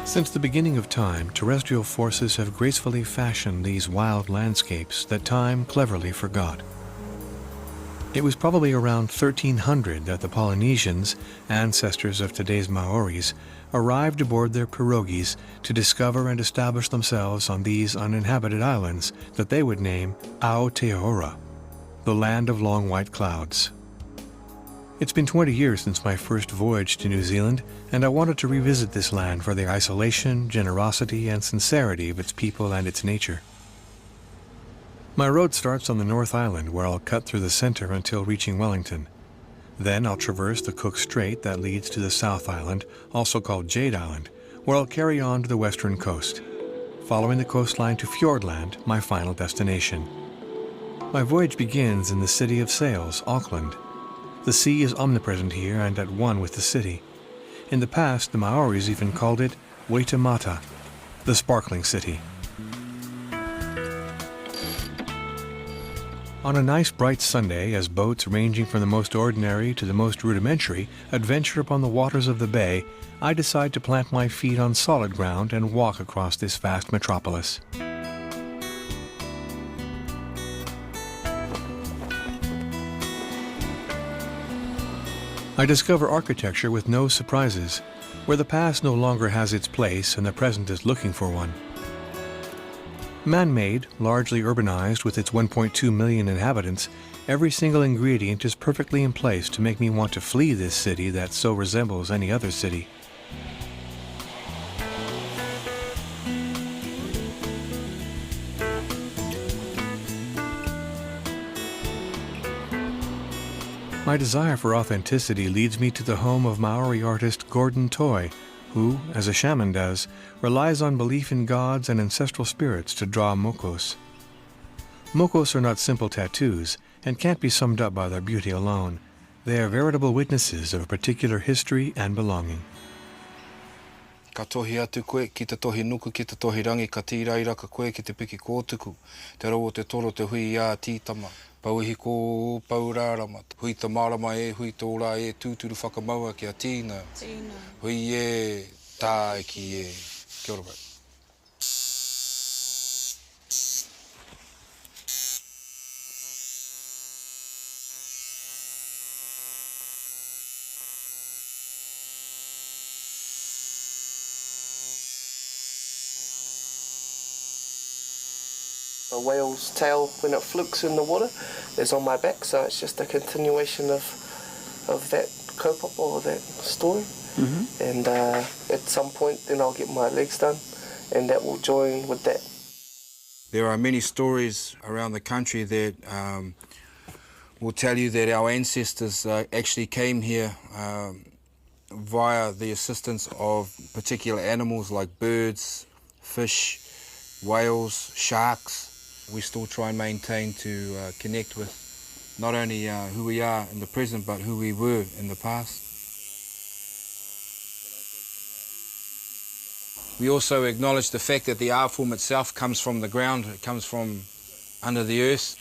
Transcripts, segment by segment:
Since the beginning of time, terrestrial forces have gracefully fashioned these wild landscapes that time cleverly forgot. It was probably around 1300 that the Polynesians, ancestors of today's Maoris, arrived aboard their pirogues to discover and establish themselves on these uninhabited islands that they would name Aotearoa, the land of long white clouds. It's been 20 years since my first voyage to New Zealand, and I wanted to revisit this land for the isolation, generosity, and sincerity of its people and its nature. My road starts on the North Island, where I'll cut through the center until reaching Wellington. Then I'll traverse the Cook Strait that leads to the South Island, also called Jade Island, where I'll carry on to the western coast, following the coastline to Fjordland, my final destination. My voyage begins in the city of sails, Auckland. The sea is omnipresent here and at one with the city. In the past, the Maoris even called it Waitemata, the sparkling city. On a nice bright Sunday, as boats ranging from the most ordinary to the most rudimentary adventure upon the waters of the bay, I decide to plant my feet on solid ground and walk across this vast metropolis. I discover architecture with no surprises, where the past no longer has its place and the present is looking for one. Man-made, largely urbanized with its 1.2 million inhabitants, every single ingredient is perfectly in place to make me want to flee this city that so resembles any other city. My desire for authenticity leads me to the home of Maori artist Gordon Toy, who, as a shaman does, relies on belief in gods and ancestral spirits to draw mokos. Mokos are not simple tattoos and can't be summed up by their beauty alone. They are veritable witnesses of a particular history and belonging. Ka tohi atu koe, ki te tohi nuku, ki te tohi rangi, ka tīraira ka koe ki te piki kōtuku. Te rau o te toro te hui ia tītama. Pauhi ko paurārama. Hui te marama e, hui te ora e, tūturu whakamaua ki a tīna. Hui e, tā ki e. Kia ora wai. A whale's tail, when it flukes in the water, is on my back, so it's just a continuation of that kaupapa or that story. Mm-hmm. And at some point, then I'll get my legs done, and that will join with that. There are many stories around the country that will tell you that our ancestors actually came here via the assistance of particular animals like birds, fish, whales, sharks. We still try and maintain to connect with not only who we are in the present, but who we were in the past. We also acknowledge the fact that the art form itself comes from the ground, it comes from under the earth,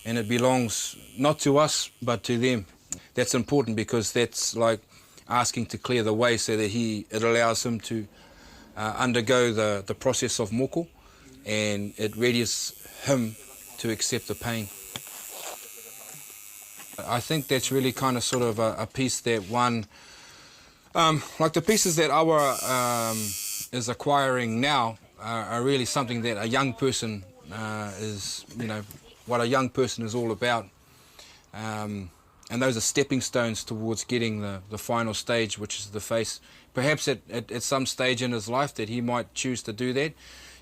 and it belongs not to us, but to them. That's important because that's like asking to clear the way so that it allows him to undergo the process of moko, and it readies him to accept the pain. I think that's really kind of sort of a piece that one, like the pieces that Awa is acquiring now are really something that a young person is, you know, what a young person is all about. And those are stepping stones towards getting the final stage, which is the face. Perhaps at some stage in his life that he might choose to do that,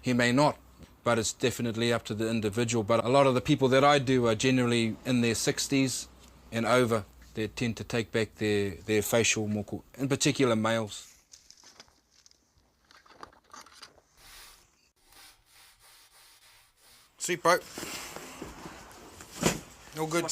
he may not. But it's definitely up to the individual. But a lot of the people that I do are generally in their 60s and over. They tend to take back their facial moko, in particular males. Sweet, bro. All good.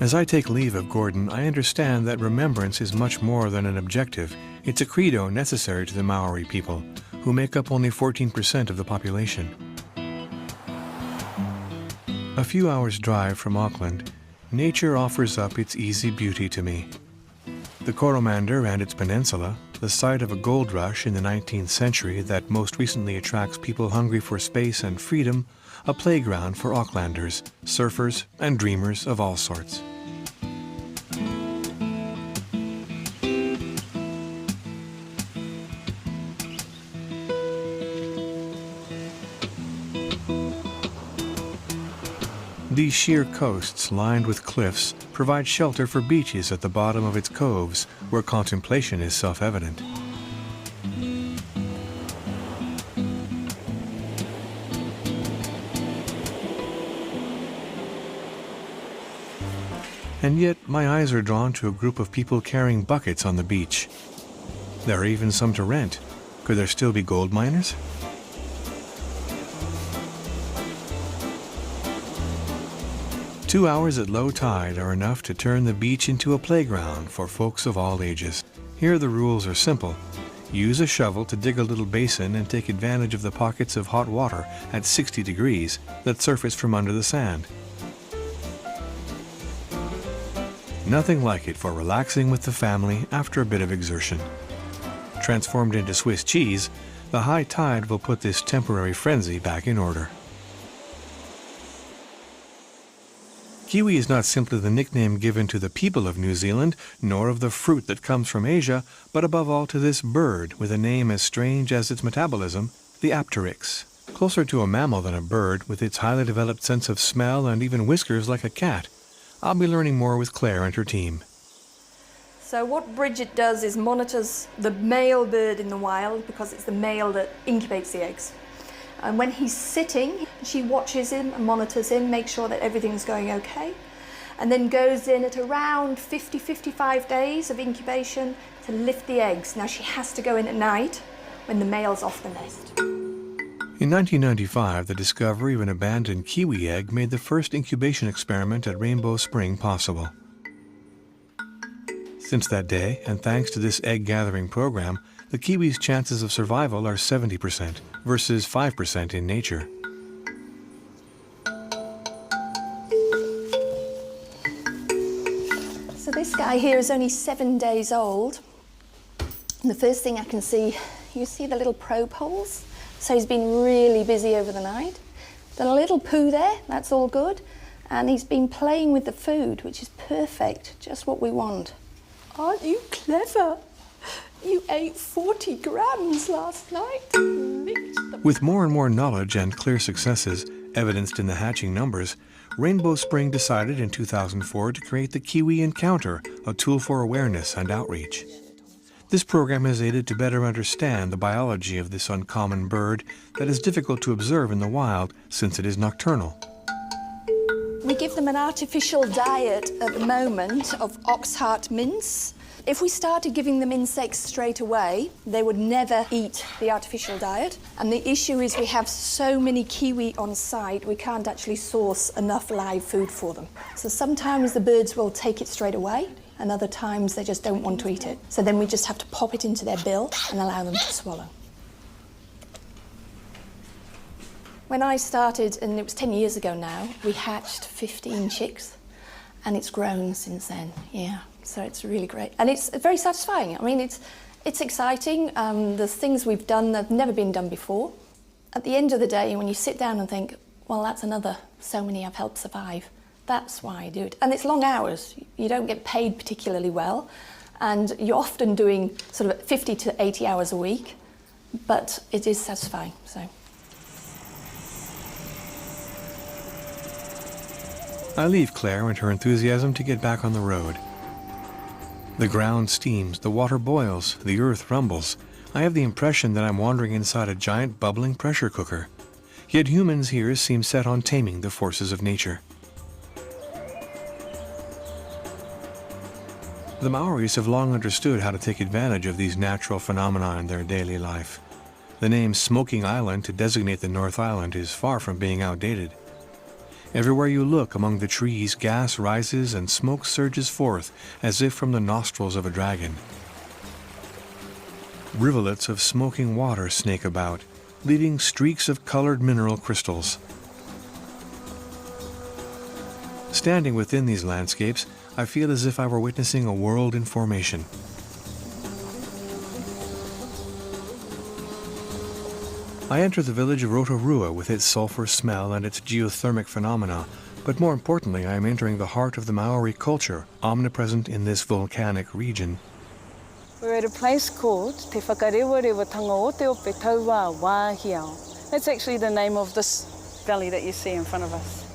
As I take leave of Gordon, I understand that remembrance is much more than an objective. It's a credo necessary to the Maori people, who make up only 14% of the population. A few hours' drive from Auckland, nature offers up its easy beauty to me. The Coromandel and its peninsula, the site of a gold rush in the 19th century that most recently attracts people hungry for space and freedom, a playground for Aucklanders, surfers, and dreamers of all sorts. These sheer coasts, lined with cliffs, provide shelter for beaches at the bottom of its coves, where contemplation is self-evident. And yet, my eyes are drawn to a group of people carrying buckets on the beach. There are even some to rent. Could there still be gold miners? Two hours at low tide are enough to turn the beach into a playground for folks of all ages. Here the rules are simple. Use a shovel to dig a little basin and take advantage of the pockets of hot water at 60 degrees that surface from under the sand. Nothing like it for relaxing with the family after a bit of exertion. Transformed into Swiss cheese, the high tide will put this temporary frenzy back in order. Kiwi is not simply the nickname given to the people of New Zealand, nor of the fruit that comes from Asia, but above all to this bird with a name as strange as its metabolism, the apteryx. Closer to a mammal than a bird, with its highly developed sense of smell and even whiskers like a cat. I'll be learning more with Claire and her team. So what Bridget does is monitors the male bird in the wild, because it's the male that incubates the eggs. And when he's sitting, she watches him and monitors him, makes sure that everything's going okay, and then goes in at around 50-55 days of incubation to lift the eggs. Now she has to go in at night when the male's off the nest. In 1995, the discovery of an abandoned kiwi egg made the first incubation experiment at Rainbow Spring possible. Since that day, and thanks to this egg-gathering program, the kiwi's chances of survival are 70% versus 5% in nature. So this guy here is only 7 days old. And the first thing I can see, you see the little probe holes? So he's been really busy over the night. Done a little poo there, that's all good. And he's been playing with the food, which is perfect, just what we want. Aren't you clever? You ate 40 grams last night. With more and more knowledge and clear successes, evidenced in the hatching numbers, Rainbow Spring decided in 2004 to create the Kiwi Encounter, a tool for awareness and outreach. This program has aided to better understand the biology of this uncommon bird that is difficult to observe in the wild since it is nocturnal. We give them an artificial diet at the moment of ox heart mince. If we started giving them insects straight away, they would never eat the artificial diet. And the issue is we have so many kiwi on site, we can't actually source enough live food for them. So sometimes the birds will take it straight away, and other times they just don't want to eat it. So then we just have to pop it into their bill and allow them to swallow. When I started, and it was 10 years ago now, we hatched 15 chicks, and it's grown since then, yeah. So it's really great. And it's very satisfying. I mean, it's exciting. There's things we've done that have never been done before. At the end of the day, when you sit down and think, well, that's another so many I've helped survive, that's why I do it. And it's long hours. You don't get paid particularly well, and you're often doing sort of 50 to 80 hours a week, but it is satisfying, so. I leave Claire and her enthusiasm to get back on the road. The ground steams, the water boils, the earth rumbles. I have the impression that I'm wandering inside a giant bubbling pressure cooker. Yet humans here seem set on taming the forces of nature. The Maoris have long understood how to take advantage of these natural phenomena in their daily life. The name Smoking Island to designate the North Island is far from being outdated. Everywhere you look among the trees, gas rises and smoke surges forth as if from the nostrils of a dragon. Rivulets of smoking water snake about, leaving streaks of colored mineral crystals. Standing within these landscapes, I feel as if I were witnessing a world in formation. I enter the village of Rotorua with its sulfur smell and its geothermic phenomena, but more importantly, I am entering the heart of the Maori culture, omnipresent in this volcanic region. We're at a place called Te Whakarewarewa o Te Ope Taua Wāhiao. That's actually the name of this valley that you see in front of us.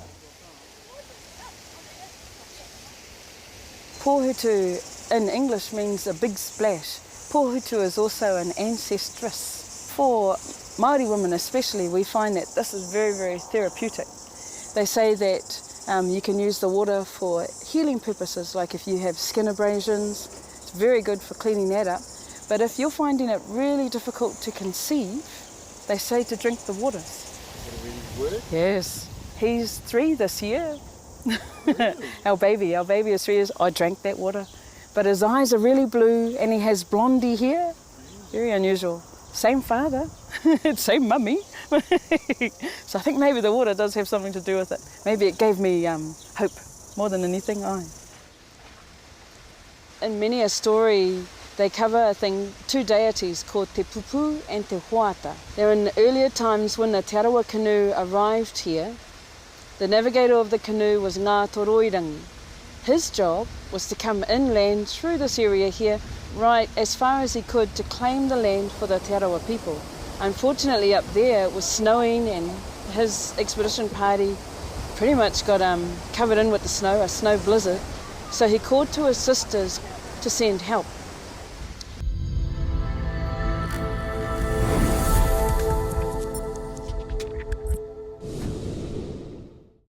Pōhutu in English means a big splash. Pōhutu is also an ancestress. For Māori women especially, we find that this is very, very therapeutic. They say that you can use the water for healing purposes, like if you have skin abrasions, it's very good for cleaning that up. But if you're finding it really difficult to conceive, they say to drink the water. Does it really work? Yes, he's 3 this year. Our baby is 3 years. I drank that water. But his eyes are really blue and he has blondie hair. Very unusual. Same father, same mummy. So I think maybe the water does have something to do with it. Maybe it gave me hope more than anything. In many a story, they cover 2 deities called Te Pupu and Te Hoata. They're in earlier times when the Aotearoa canoe arrived here. The navigator of the canoe was Ngā Toroirangi. His job was to come inland through this area here, right as far as he could to claim the land for the Aotearoa people. Unfortunately up there it was snowing and his expedition party pretty much got covered in with the snow, a snow blizzard. So he called to his sisters to send help.